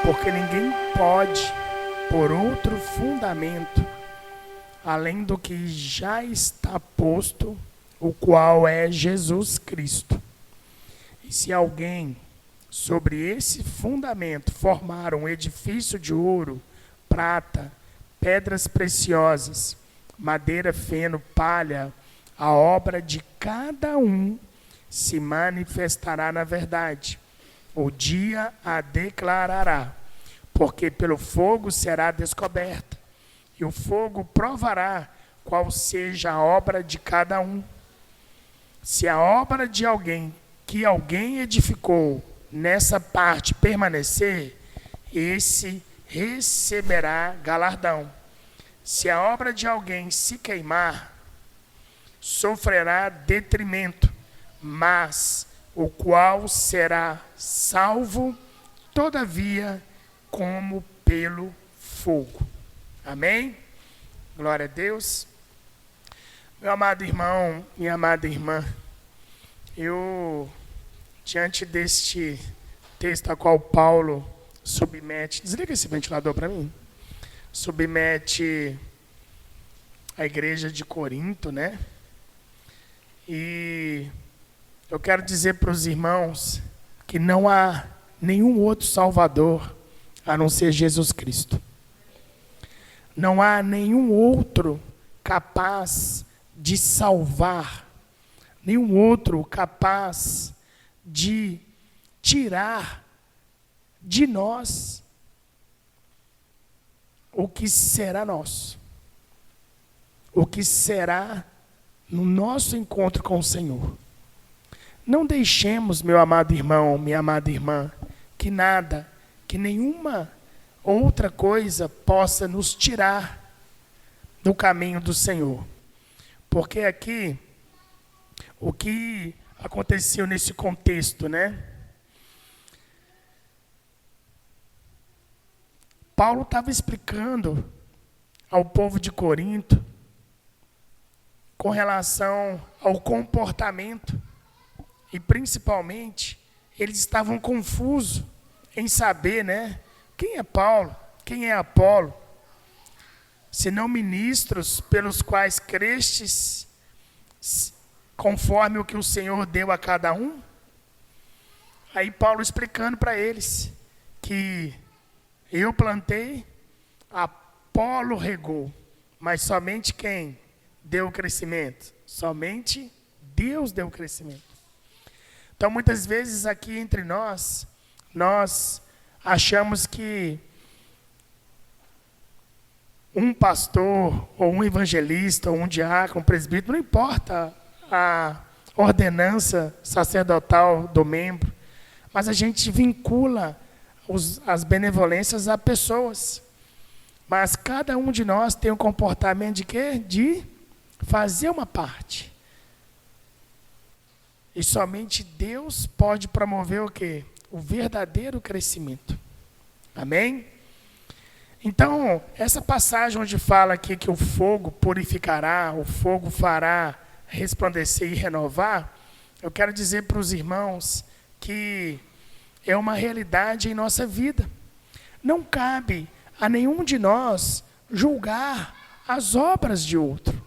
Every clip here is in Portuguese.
Porque ninguém pode pôr outro fundamento além do que já está posto, o qual é Jesus Cristo. E se alguém, sobre esse fundamento, formar um edifício de ouro, prata, pedras preciosas, madeira, feno, palha, a obra de cada um se manifestará na verdade. O dia a declarará, porque pelo fogo será descoberta, e o fogo provará qual seja a obra de cada um. Se a obra de alguém que alguém edificou nessa parte permanecer, esse receberá galardão. Se a obra de alguém se queimar, sofrerá detrimento, mas o qual será salvo, todavia, como pelo fogo. Amém? Glória a Deus. Meu amado irmão, minha amada irmã, eu, diante deste texto a qual Paulo submete, desliga esse ventilador para mim, submete a igreja de Corinto, né? E eu quero dizer para os irmãos que não há nenhum outro Salvador a não ser Jesus Cristo. Não há nenhum outro capaz de salvar, nenhum outro capaz de tirar de nós o que será nosso, o que será no nosso encontro com o Senhor. Não deixemos, meu amado irmão, minha amada irmã, que nada, que nenhuma outra coisa possa nos tirar do caminho do Senhor. Porque aqui, o que aconteceu nesse contexto, né? Paulo estava explicando ao povo de Corinto com relação ao comportamento. E principalmente, eles estavam confusos em saber, né? Quem é Paulo? Quem é Apolo? Senão ministros pelos quais crestes, conforme o que o Senhor deu a cada um. Aí Paulo explicando para eles que eu plantei, Apolo regou, mas somente quem deu o crescimento? Somente Deus deu o crescimento. Então, muitas vezes aqui entre nós achamos que um pastor, ou um evangelista, ou um diácono, um presbítero, não importa a ordenança sacerdotal do membro, mas a gente vincula as benevolências a pessoas. Mas cada um de nós tem um comportamento de quê? De fazer uma parte. E somente Deus pode promover o quê? O verdadeiro crescimento. Amém? Então, essa passagem onde fala aqui que o fogo purificará, o fogo fará resplandecer e renovar, eu quero dizer para os irmãos que é uma realidade em nossa vida. Não cabe a nenhum de nós julgar as obras de outro.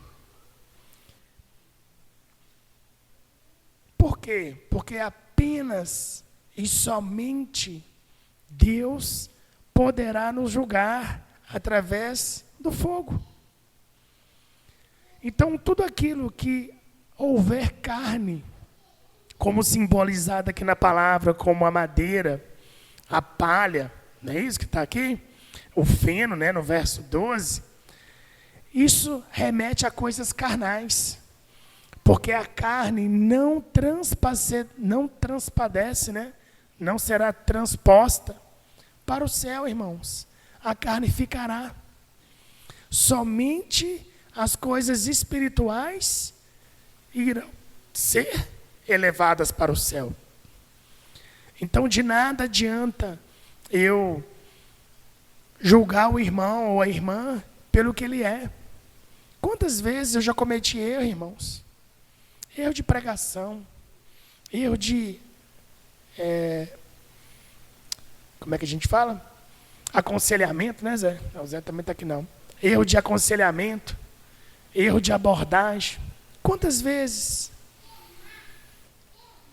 Por quê? Porque apenas e somente Deus poderá nos julgar através do fogo. Então, tudo aquilo que houver carne, como simbolizado aqui na palavra, como a madeira, a palha, não é isso que está aqui? O feno, né, no verso 12, isso remete a coisas carnais. Porque a carne não transpadece, né? Não será transposta para o céu, irmãos. A carne ficará. Somente as coisas espirituais irão ser elevadas para o céu. Então, de nada adianta eu julgar o irmão ou a irmã pelo que ele é. Quantas vezes eu já cometi erro, irmãos? Erro de pregação, erro de... como é que a gente fala? aconselhamento, né, Zé? O Zé também está aqui não. Erro de aconselhamento, erro de abordagem. Quantas vezes?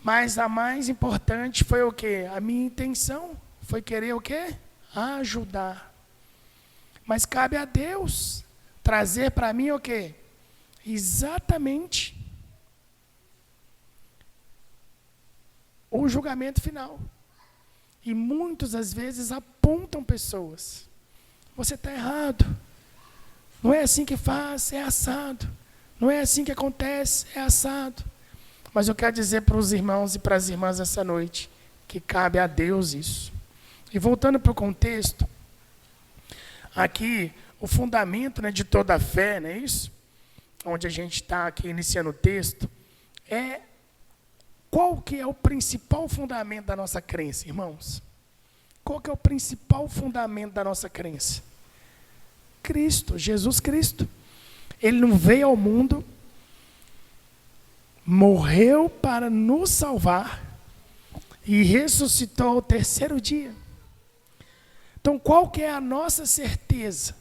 Mas a mais importante foi o quê? A minha intenção foi querer o quê? Ajudar. Mas cabe a Deus trazer para mim o quê? Exatamente o julgamento final. E muitas às vezes apontam pessoas. Você está errado. Não é assim que faz, é assado. Não é assim que acontece, é assado. Mas eu quero dizer para os irmãos e para as irmãs essa noite, que cabe a Deus isso. E voltando para o contexto, aqui, o fundamento, né, de toda a fé, não é isso? Onde a gente está aqui iniciando o texto, é qual que é o principal fundamento da nossa crença, irmãos? Qual que é o principal fundamento da nossa crença? Cristo, Jesus Cristo. Ele não veio ao mundo, morreu para nos salvar e ressuscitou ao terceiro dia. Então, qual que é a nossa certeza?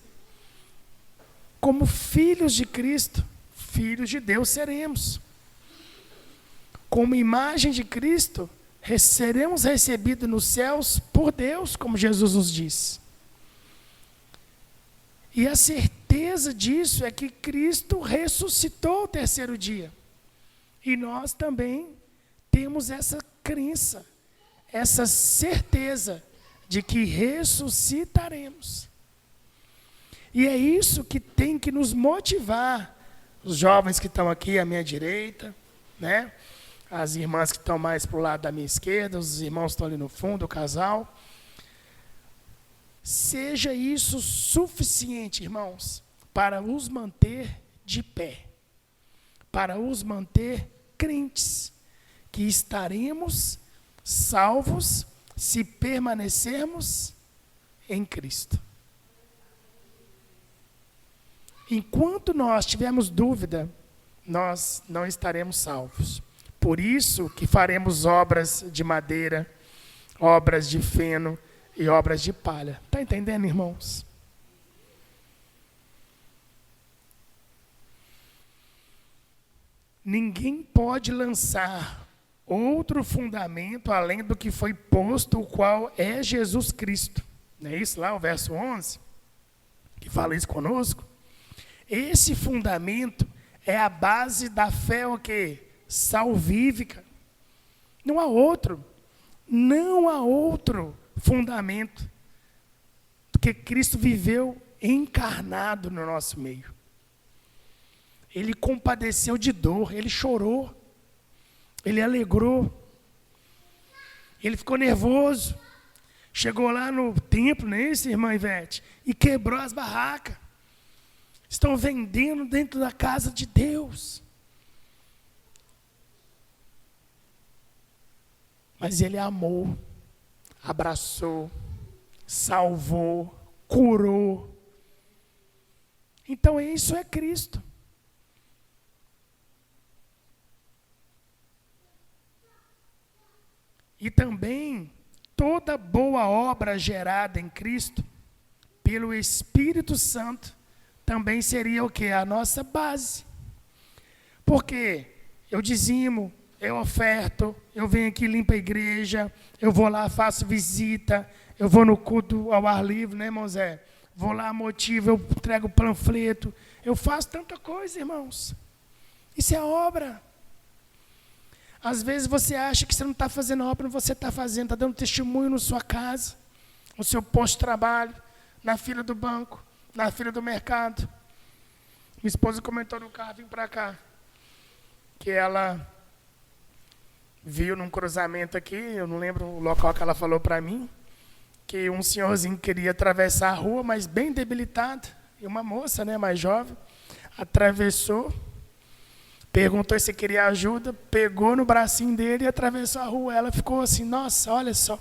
Como filhos de Cristo, filhos de Deus seremos. Como imagem de Cristo, seremos recebidos nos céus por Deus, como Jesus nos diz. E a certeza disso é que Cristo ressuscitou ao terceiro dia. E nós também temos essa crença, essa certeza de que ressuscitaremos. E é isso que tem que nos motivar, os jovens que estão aqui à minha direita, né? As irmãs que estão mais para o lado da minha esquerda, os irmãos que estão ali no fundo, o casal. Seja isso suficiente, irmãos, para os manter de pé, para os manter crentes, que estaremos salvos se permanecermos em Cristo. Enquanto nós tivermos dúvida, nós não estaremos salvos. Por isso que faremos obras de madeira, obras de feno e obras de palha. Está entendendo, irmãos? Ninguém pode lançar outro fundamento além do que foi posto, o qual é Jesus Cristo. Não é isso lá, o verso 11, que fala isso conosco? Esse fundamento é a base da fé, o quê? Salvífica. Não há outro. Não há outro fundamento do que Cristo viveu encarnado no nosso meio. Ele compadeceu de dor, ele chorou, ele alegrou, ele ficou nervoso, chegou lá no templo, não é isso, irmã Ivete? E quebrou as barracas. Estão vendendo dentro da casa de Deus. Mas ele amou, abraçou, salvou, curou. Então isso é Cristo. E também toda boa obra gerada em Cristo pelo Espírito Santo também seria o quê? A nossa base. Porque eu dizimo, eu oferto, eu venho aqui, limpo a igreja, eu vou lá, faço visita, eu vou no culto ao ar livre, né, irmão Zé? Vou lá, motivo, eu entrego panfleto, eu faço tanta coisa, irmãos. Isso é obra. Às vezes você acha que você não está fazendo obra, você está fazendo, está dando testemunho na sua casa, no seu posto de trabalho, na fila do banco, na fila do mercado. Minha esposa comentou no carro, vim para cá, que ela viu num cruzamento aqui, eu não lembro o local que ela falou para mim, que um senhorzinho queria atravessar a rua, mas bem debilitado, e uma moça, né, mais jovem, atravessou, perguntou se queria ajuda, pegou no bracinho dele e atravessou a rua. Ela ficou assim, nossa, olha só.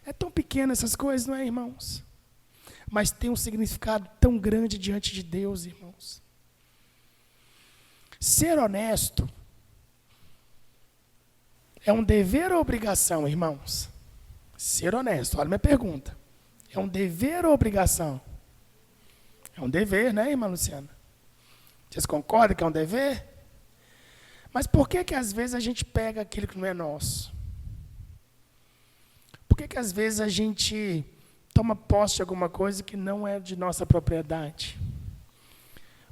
É tão pequeno essas coisas, não é, irmãos? Mas tem um significado tão grande diante de Deus, irmãos. Ser honesto é um dever ou obrigação, irmãos? Ser honesto, olha a minha pergunta. É um dever ou obrigação? É um dever, né, irmã Luciana? Vocês concordam que é um dever? Mas por que que às vezes a gente pega aquilo que não é nosso? Por que que às vezes a gente toma posse de alguma coisa que não é de nossa propriedade?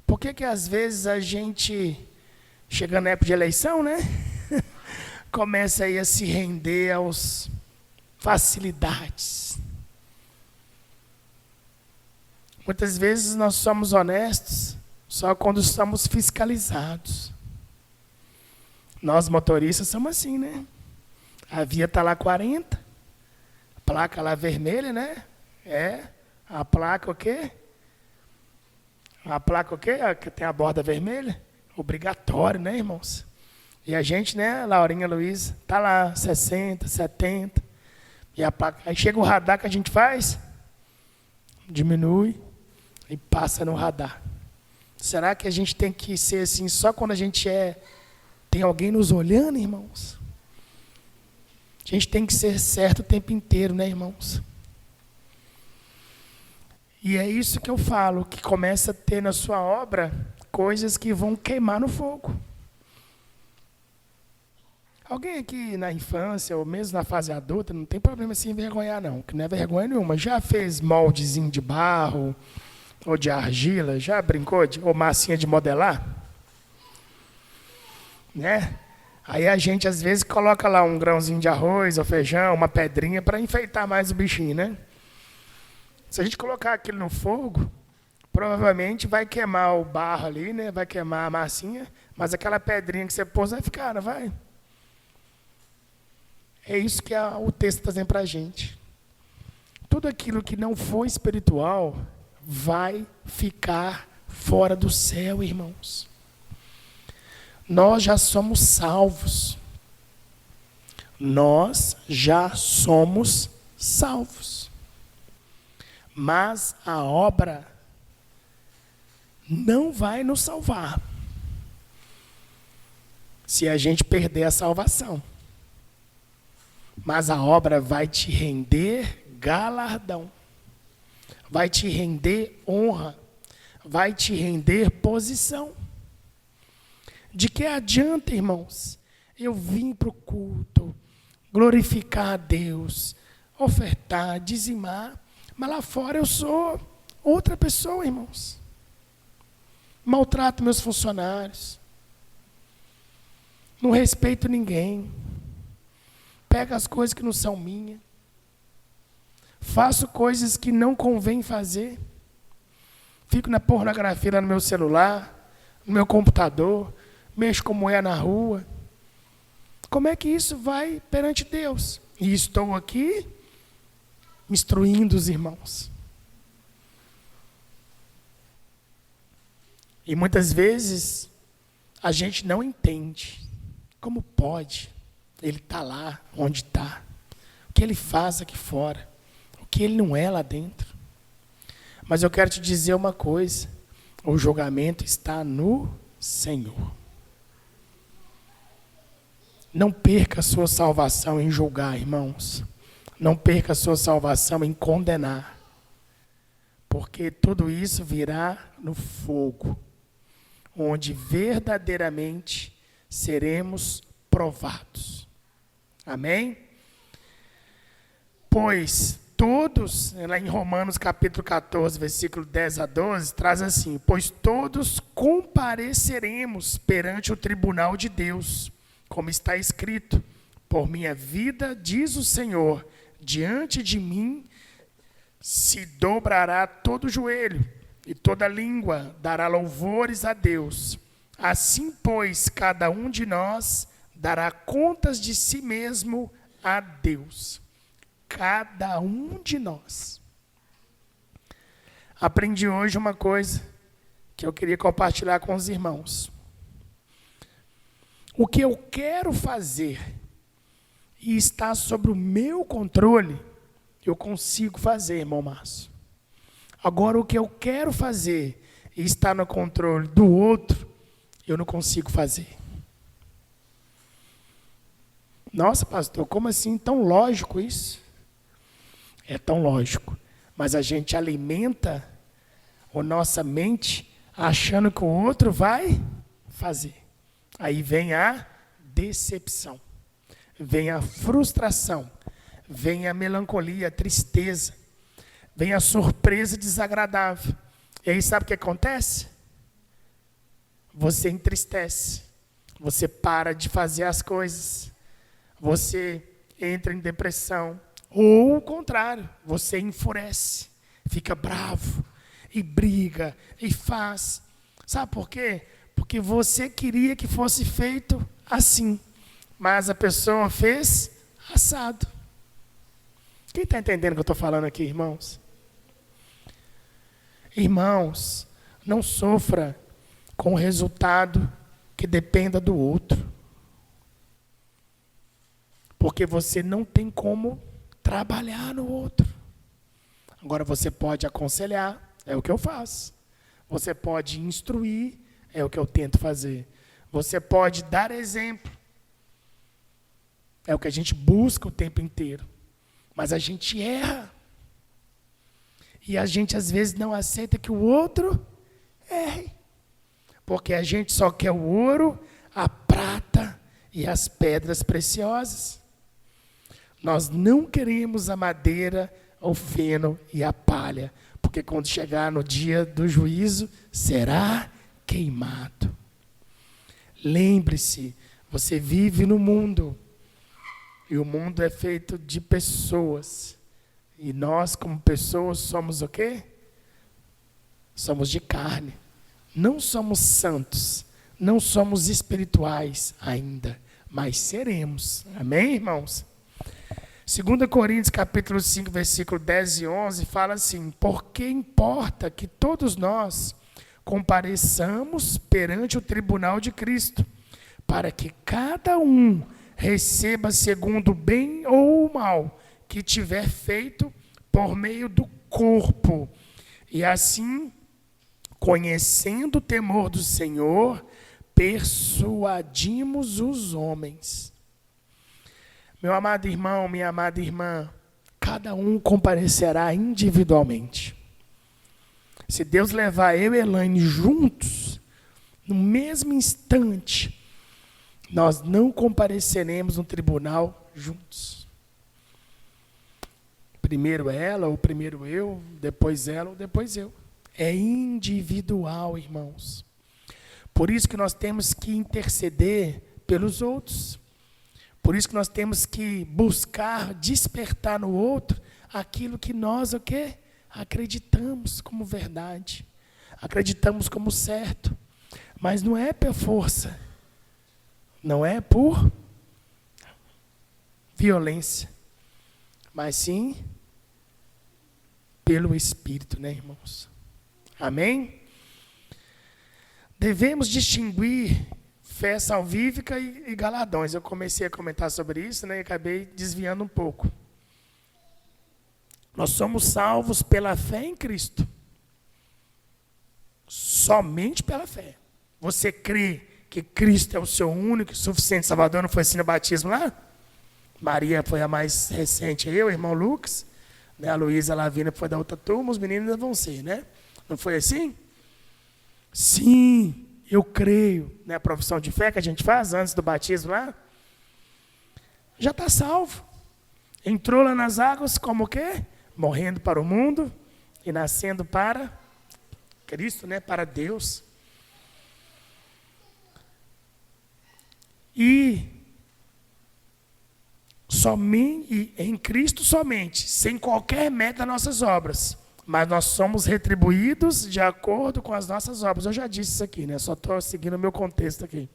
Por que que às vezes a gente, chegando na época de eleição, né? Começa aí a se render às facilidades. Muitas vezes nós somos honestos só quando somos fiscalizados. Nós motoristas somos assim, né? A via está lá 40, a placa lá vermelha, né? A placa o quê? A placa o quê? Que tem a borda vermelha? Obrigatório, né, irmãos? E a gente, né, Laurinha, Luiz, tá lá 60, 70. E a placa, aí chega o radar que a gente faz, diminui e passa no radar. Será que a gente tem que ser assim só quando a gente tem alguém nos olhando, irmãos? A gente tem que ser certo o tempo inteiro, né, irmãos? E é isso que eu falo, que começa a ter na sua obra coisas que vão queimar no fogo. Alguém aqui na infância, ou mesmo na fase adulta, não tem problema se envergonhar, não, que não é vergonha nenhuma. Já fez moldezinho de barro ou de argila? Já brincou ou massinha de modelar? Né? Aí a gente, às vezes, coloca lá um grãozinho de arroz ou feijão, uma pedrinha, para enfeitar mais o bichinho, né? Se a gente colocar aquilo no fogo, provavelmente vai queimar o barro ali, né? Vai queimar a massinha, mas aquela pedrinha que você pôs vai ficar, não vai? É isso que o texto está dizendo para a gente. Tudo aquilo que não for espiritual vai ficar fora do céu, irmãos. Nós já somos salvos. Nós já somos salvos. Mas a obra não vai nos salvar se a gente perder a salvação. Mas a obra vai te render galardão, vai te render honra, vai te render posição. De que adianta, irmãos, eu vim para o culto, glorificar a Deus, ofertar, dizimar, mas lá fora eu sou outra pessoa, irmãos. Maltrato meus funcionários, não respeito ninguém, pego as coisas que não são minhas, faço coisas que não convém fazer, fico na pornografia lá no meu celular, no meu computador, mexo com mulher na rua. Como é que isso vai perante Deus? E estou aqui instruindo os irmãos. E muitas vezes a gente não entende. Como pode? Ele está lá onde está. O que ele faz aqui fora. O que ele não é lá dentro. Mas eu quero te dizer uma coisa. O julgamento está no Senhor. Não perca a sua salvação em julgar, irmãos. Não perca a sua salvação em condenar. Porque tudo isso virá no fogo, onde verdadeiramente seremos provados. Amém? Pois todos, lá em Romanos capítulo 14, versículo 10 a 12, traz assim: pois todos compareceremos perante o tribunal de Deus, como está escrito: por minha vida, diz o Senhor, diante de mim se dobrará todo joelho, e toda língua dará louvores a Deus. Assim, pois, cada um de nós dará contas de si mesmo a Deus. Cada um de nós. Aprendi hoje uma coisa que eu queria compartilhar com os irmãos. O que eu quero fazer e está sob o meu controle, eu consigo fazer, irmão Márcio. Agora, o que eu quero fazer e está no controle do outro, eu não consigo fazer. Nossa, pastor, como assim? Tão lógico isso? É tão lógico. Mas a gente alimenta a nossa mente achando que o outro vai fazer. Aí vem a decepção, vem a frustração, vem a melancolia, a tristeza, vem a surpresa desagradável. E aí sabe o que acontece? Você entristece, você para de fazer as coisas, você entra em depressão, ou o contrário, você enfurece, fica bravo, e briga, e faz. Sabe por quê? Porque você queria que fosse feito assim, mas a pessoa fez assado. Quem está entendendo o que eu estou falando aqui, irmãos? Irmãos, não sofra com o resultado que dependa do outro. Porque você não tem como trabalhar no outro. Agora você pode aconselhar, é o que eu faço. Você pode instruir, é o que eu tento fazer. Você pode dar exemplo, é o que a gente busca o tempo inteiro. Mas a gente erra. E a gente às vezes não aceita que o outro erre. Porque a gente só quer o ouro, a prata e as pedras preciosas. Nós não queremos a madeira, o feno e a palha. Porque quando chegar no dia do juízo, será queimado. Lembre-se, você vive no mundo. E o mundo é feito de pessoas. E nós, como pessoas, somos o quê? Somos de carne. Não somos santos. Não somos espirituais ainda. Mas seremos. Amém, irmãos? 2 Coríntios, capítulo 5, versículo 10 e 11, fala assim: porque importa que todos nós compareçamos perante o tribunal de Cristo, para que cada um receba segundo o bem ou o mal que tiver feito por meio do corpo. E assim, conhecendo o temor do Senhor, persuadimos os homens. Meu amado irmão, minha amada irmã, cada um comparecerá individualmente. Se Deus levar eu e Elaine juntos, no mesmo instante, nós não compareceremos no tribunal juntos. Primeiro ela, ou primeiro eu, depois ela, ou depois eu. É individual, irmãos. Por isso que nós temos que interceder pelos outros. Por isso que nós temos que buscar despertar no outro aquilo que nós, o quê? Acreditamos como verdade. Acreditamos como certo. Mas não é por força. Não é por violência. Mas sim pelo Espírito, né, irmãos? Amém? Devemos distinguir fé salvífica e galardões. Eu comecei a comentar sobre isso, né, e acabei desviando um pouco. Nós somos salvos pela fé em Cristo. Somente pela fé. Você crê que Cristo é o seu único e suficiente Salvador? Não foi assim no batismo lá? Maria foi a mais recente, eu, o irmão Lucas, né, a Luísa, a Lavínia foi da outra turma, os meninos ainda vão ser, né? Não foi assim? Sim, eu creio, né, a profissão de fé que a gente faz antes do batismo lá, já está salvo. Entrou lá nas águas como o quê? Morrendo para o mundo e nascendo para Cristo, né, para Deus. E somente em Cristo somente, sem qualquer meta das nossas obras. Mas nós somos retribuídos de acordo com as nossas obras. Eu já disse isso aqui, né? Só estou seguindo o meu contexto aqui.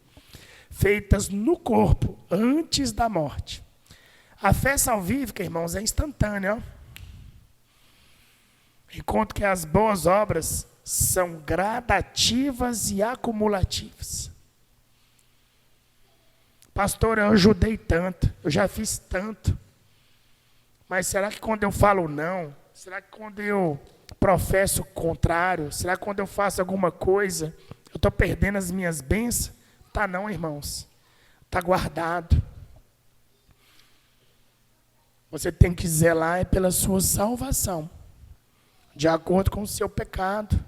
Feitas no corpo, antes da morte. A fé salvífica, irmãos, é instantânea. Ó. Enquanto que as boas obras são gradativas e acumulativas. Pastor, eu ajudei tanto, eu já fiz tanto. Mas será que quando eu falo não? Será que quando eu professo o contrário? Será que quando eu faço alguma coisa, eu estou perdendo as minhas bênçãos? Tá não, irmãos. Está guardado. Você tem que zelar pela sua salvação. de acordo com o seu pecado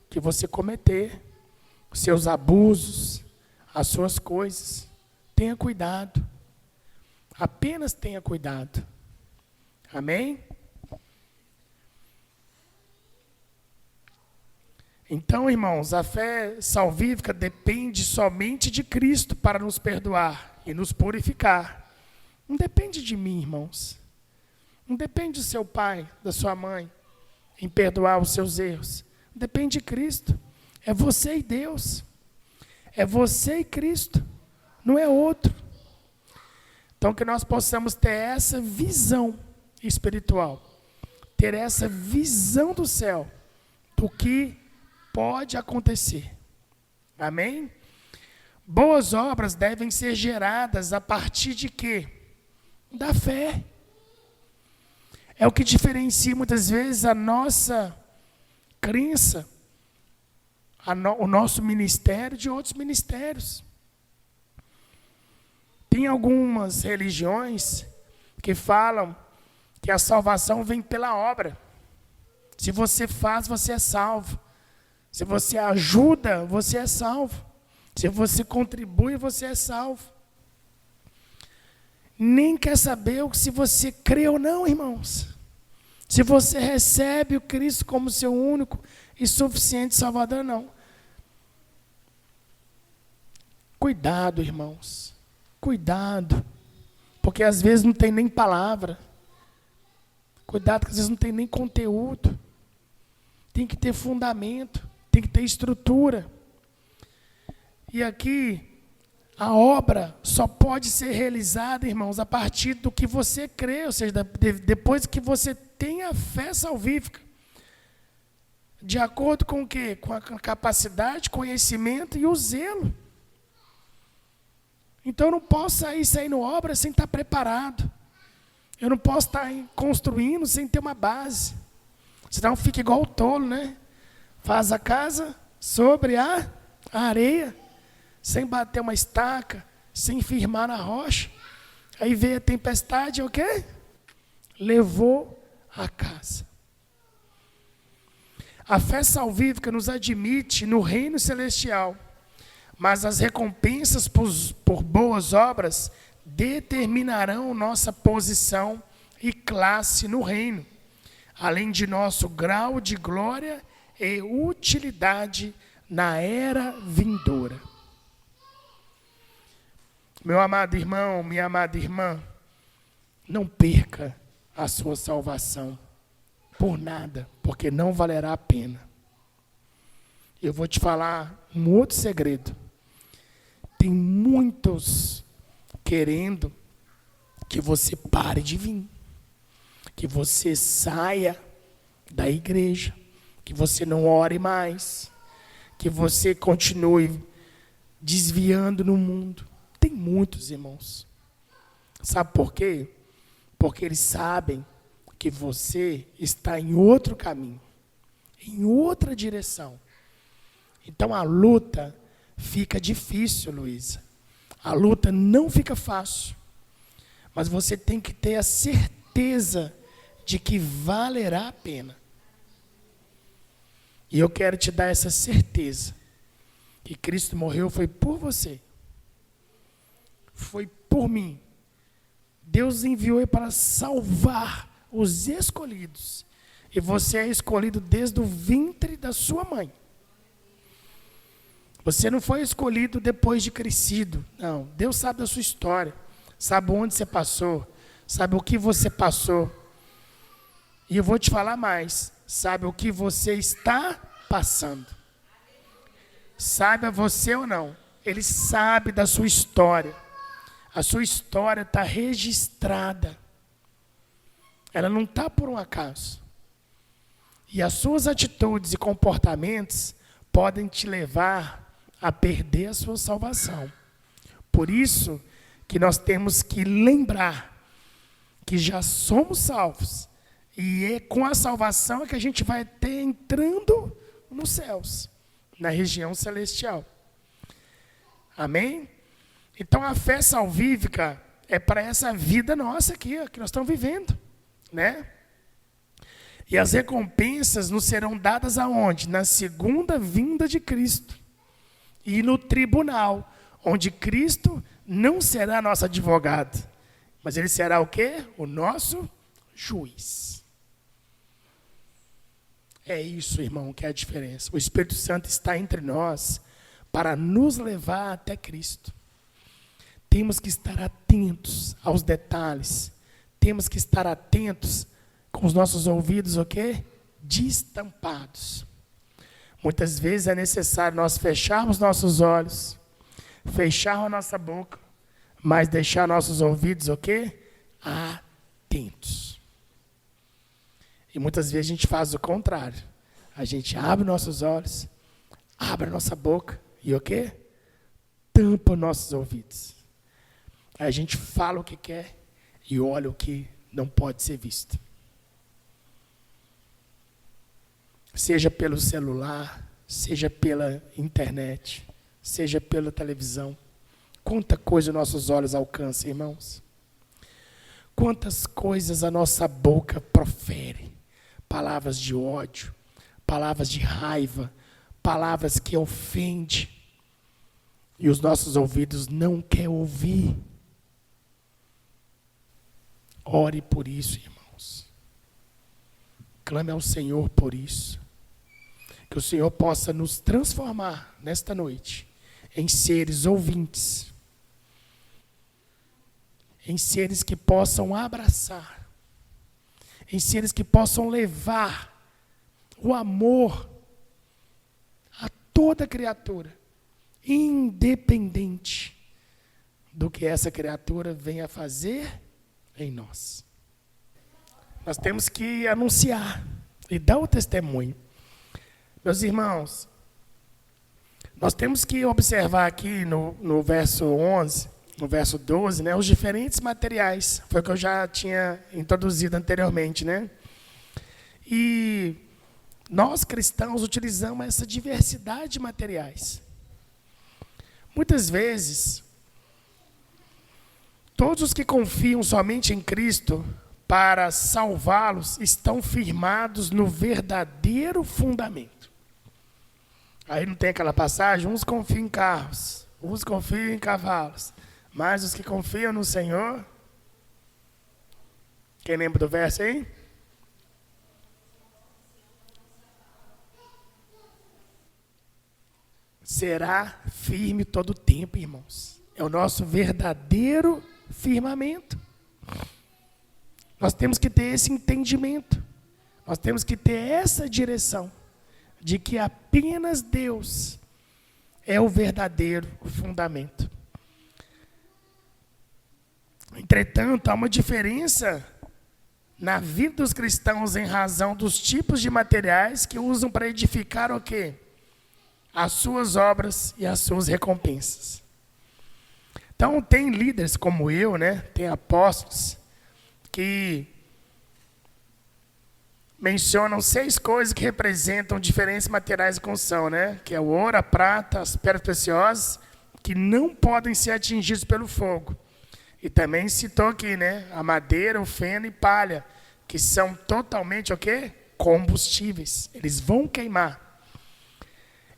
que você cometer, os seus abusos, as suas coisas. Tenha cuidado. Apenas tenha cuidado. Amém? Então, irmãos, a fé salvífica depende somente de Cristo para nos perdoar e nos purificar. Não depende de mim, irmãos. Não depende do seu pai, da sua mãe, em perdoar os seus erros. Depende de Cristo. É você e Deus. É você e Cristo. Não é outro. Então, que nós possamos ter essa visão espiritual. Ter essa visão do céu. Do que pode acontecer. Amém? Boas obras devem ser geradas a partir de quê? Da fé. É o que diferencia muitas vezes a nossa crença, o nosso ministério de outros ministérios. Tem algumas religiões que falam que a salvação vem pela obra. Se você faz, você é salvo. Se você ajuda, você é salvo. Se você contribui, você é salvo. Nem quer saber se você crê ou não, irmãos. Se você recebe o Cristo como seu único e suficiente Salvador, não. Cuidado, irmãos. Cuidado. Porque às vezes não tem nem palavra. Cuidado, que às vezes não tem nem conteúdo. Tem que ter fundamento. Tem que ter estrutura. E aqui, a obra só pode ser realizada, irmãos, a partir do que você crê, ou seja, depois que você tem a fé salvífica. De acordo com o quê? Com a capacidade, conhecimento e o zelo. Então eu não posso sair saindo obra sem estar preparado. Eu não posso estar construindo sem ter uma base. Senão fica igual o tolo, né? Faz a casa sobre a areia, sem bater uma estaca, sem firmar na rocha. Aí veio a tempestade, o quê? Levou a casa. A fé salvífica nos admite no reino celestial, mas as recompensas por boas obras determinarão nossa posição e classe no reino, além de nosso grau de glória e utilidade na era vindoura. Meu amado irmão, minha amada irmã, não perca a sua salvação por nada, porque não valerá a pena. Eu vou te falar um outro segredo. Tem muitos querendo que você pare de vir, que você saia da igreja, que você não ore mais, que você continue desviando no mundo. Tem muitos, irmãos. Sabe por quê? Porque eles sabem que você está em outro caminho, em outra direção. Então a luta fica difícil, Luísa. A luta não fica fácil. Mas você tem que ter a certeza de que valerá a pena. E eu quero te dar essa certeza. Que Cristo morreu foi por você. Foi por mim. Deus enviou ele para salvar os escolhidos. E você é escolhido desde o ventre da sua mãe. Você não foi escolhido depois de crescido. Não, Deus sabe da sua história. Sabe onde você passou. Sabe o que você passou. E eu vou te falar mais. Sabe o que você está passando. Saiba você ou não. Ele sabe da sua história. A sua história está registrada. Ela não está por um acaso. E as suas atitudes e comportamentos podem te levar a perder a sua salvação. Por isso que nós temos que lembrar que já somos salvos. E é com a salvação que a gente vai ter entrando nos céus, na região celestial. Amém? Então a fé salvífica é para essa vida nossa aqui, ó, que nós estamos vivendo, né? E as recompensas nos serão dadas aonde? Na segunda vinda de Cristo. E no tribunal, onde Cristo não será nosso advogado, mas ele será o quê? O nosso juiz. É isso, irmão, que é a diferença. O Espírito Santo está entre nós para nos levar até Cristo. Temos que estar atentos aos detalhes. Temos que estar atentos com os nossos ouvidos, o quê? Destampados. Muitas vezes é necessário nós fecharmos nossos olhos, fechar a nossa boca, mas deixar nossos ouvidos, o quê? Atentos. E muitas vezes a gente faz o contrário. A gente abre nossos olhos, abre a nossa boca e o quê? Tampa nossos ouvidos. Aí a gente fala o que quer e olha o que não pode ser visto. Seja pelo celular, seja pela internet, seja pela televisão. Quanta coisa nossos olhos alcançam, irmãos. Quantas coisas a nossa boca profere. Palavras de ódio, palavras de raiva, palavras que ofendem. E os nossos ouvidos não querem ouvir. Ore por isso, irmãos. Clame ao Senhor por isso. Que o Senhor possa nos transformar nesta noite em seres ouvintes. Em seres que possam abraçar. Em seres que possam levar o amor a toda criatura, independente do que essa criatura venha fazer em nós. Nós temos que anunciar e dar o testemunho. Meus irmãos, nós temos que observar aqui no verso 11, no verso 12, né, os diferentes materiais. Foi o que eu já tinha introduzido anteriormente, né? E nós cristãos utilizamos essa diversidade de materiais. Muitas vezes, todos os que confiam somente em Cristo para salvá-los estão firmados no verdadeiro fundamento. Aí não tem aquela passagem, uns confiam em carros, uns confiam em cavalos, mas os que confiam no Senhor, quem lembra do verso aí? Será firme todo o tempo, irmãos. É o nosso verdadeiro firmamento. Nós temos que ter esse entendimento. Nós temos que ter essa direção de que apenas Deus é o verdadeiro fundamento. Entretanto, há uma diferença na vida dos cristãos em razão dos tipos de materiais que usam para edificar o quê? As suas obras e as suas recompensas. Então, tem líderes como eu, né? Tem apóstolos que mencionam 6 coisas que representam diferentes materiais de construção, né? Que é o ouro, a prata, as pedras preciosas, que não podem ser atingidos pelo fogo. E também citou aqui, né? A madeira, o feno e palha, que são totalmente o quê? Combustíveis. Eles vão queimar.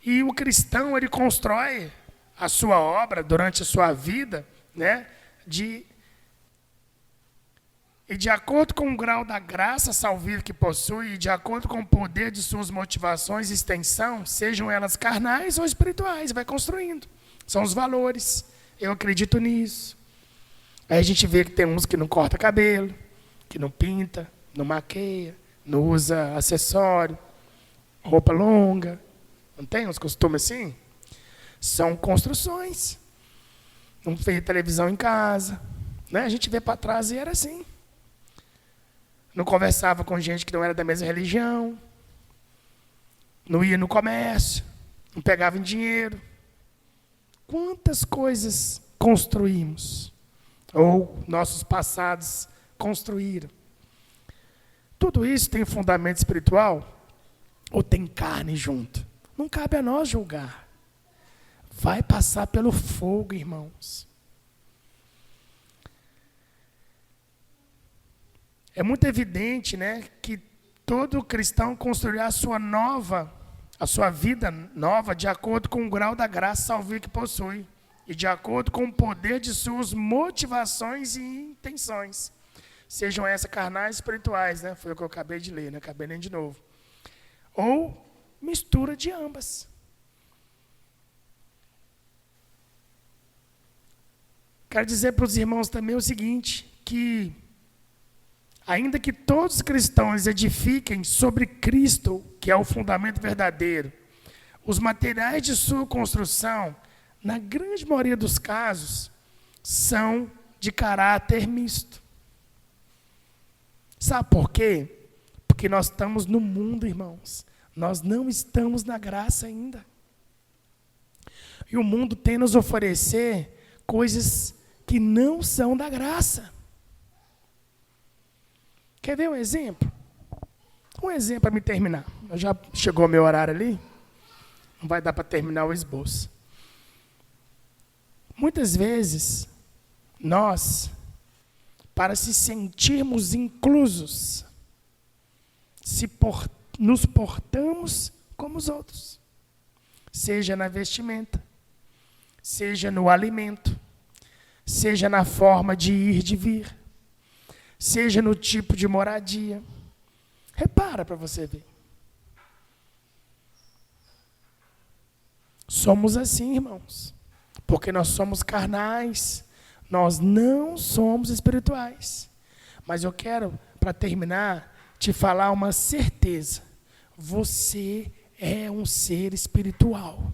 E o cristão, ele constrói a sua obra durante a sua vida, né? E de acordo com o grau da graça salvífica que possui, e de acordo com o poder de suas motivações e extensão, sejam elas carnais ou espirituais, vai construindo. São os valores. Eu acredito nisso. Aí a gente vê que tem uns que não corta cabelo, que não pinta, não maqueia, não usa acessório, roupa longa. Não tem uns costumes assim? São construções. Não fez televisão em casa. Né? A gente vê para trás e era assim. Não conversava com gente que não era da mesma religião. Não ia no comércio. Não pegava em dinheiro. Quantas coisas construímos? Ou nossos passados construíram? Tudo isso tem fundamento espiritual? Ou tem carne junto? Não cabe a nós julgar. Vai passar pelo fogo, irmãos. É muito evidente, né, que Todo cristão construirá a sua vida nova de acordo com o grau da graça salvífica que possui e de acordo com o poder de suas motivações e intenções, sejam essas carnais e espirituais, né? Foi o que eu acabei de ler, né? Acabei lendo de novo. Ou mistura de ambas. Quero dizer para os irmãos também o seguinte, que ainda que todos os cristãos edifiquem sobre Cristo, que é o fundamento verdadeiro, os materiais de sua construção, na grande maioria dos casos, são de caráter misto. Sabe por quê? Porque nós estamos no mundo, irmãos. Nós não estamos na graça ainda. E o mundo tem nos oferecer coisas que não são da graça. Quer ver um exemplo? Um exemplo para me terminar. Já chegou o meu horário ali. Não vai dar para terminar o esboço. Muitas vezes, nós, para se sentirmos inclusos, nos portamos como os outros. Seja na vestimenta, seja no alimento, seja na forma de ir, de vir, seja no tipo de moradia. Repara para você ver. Somos assim, irmãos, porque nós somos carnais, nós não somos espirituais. Mas eu quero, para terminar, te falar uma certeza. Você é um ser espiritual.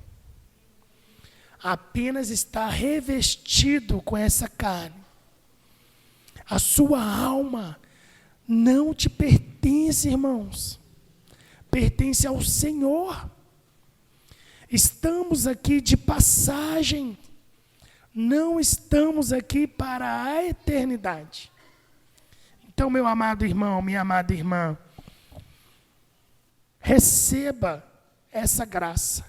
Apenas está revestido com essa carne. A sua alma não te pertence, irmãos. Pertence ao Senhor. Estamos aqui de passagem. Não estamos aqui para a eternidade. Então, meu amado irmão, minha amada irmã, receba essa graça.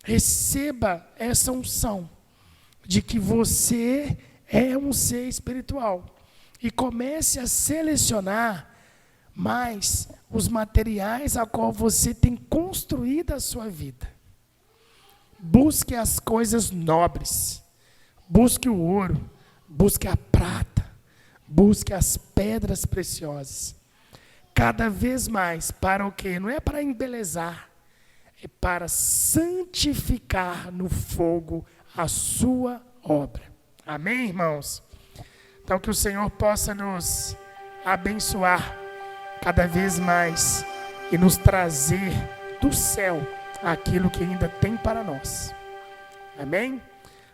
Receba essa unção de que você é um ser espiritual. E comece a selecionar mais os materiais a qual você tem construído a sua vida. Busque as coisas nobres. Busque o ouro. Busque a prata. Busque as pedras preciosas. Cada vez mais, para o quê? Não é para embelezar, é para santificar no fogo a sua obra. Amém, irmãos? Então, que o Senhor possa nos abençoar cada vez mais e nos trazer do céu aquilo que ainda tem para nós. Amém?